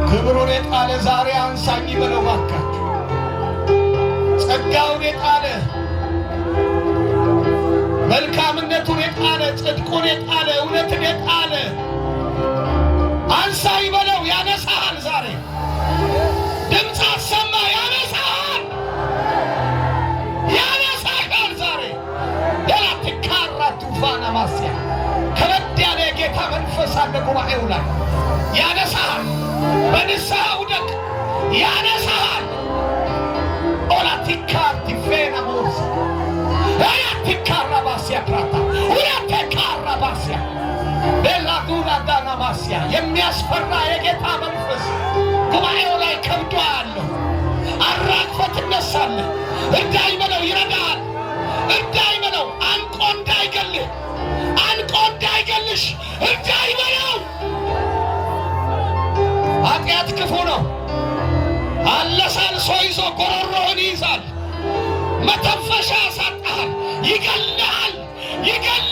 ክብሩን የጣለ ዛሬ አንሳኝ በለው ባካችሁ። ጸጋውን የጣለ መልካምነቱን የጣለ ጽድቁን የጣለ እውነትን የጣለ አንሳኝ በለው። ያነሳሃል። ዛሬ ድምፅ አሰማ። ያነሳሃል፣ ያነሳሃል። ዛሬ ያላትካራ ቱፋና ማስያ ከበድ ያለ የጌታ መንፈስ አለ ጉባኤው ላይ። ያነሳሃል። በንስሐ ውደቅ። ያነሳሃል። ኦላቲካር ቲፌና ሞስ ያላትካራ ባስያ ክራታ ሁለተካራ ባስያ በላዱና ዳና ማስያ የሚያስፈራ የጌታ መንፈስ ጉባኤው ላይ ከብዶ ያለው አራግፈህ ትነሳለህ። እርዳኝ በለው። ይረዳሃል። እርዳኝ በለው። አንቆ እንዳይገልህ፣ አንቆ እንዳይገልሽ እርዳኝ በለው። ኃጢአት ክፉ ነው። አለሳልሶ ይዞ ጎሮሮህን ይይዛል። መተንፈሻ ያሳጣሃል። ይገልሃል፣ ይገልሃል።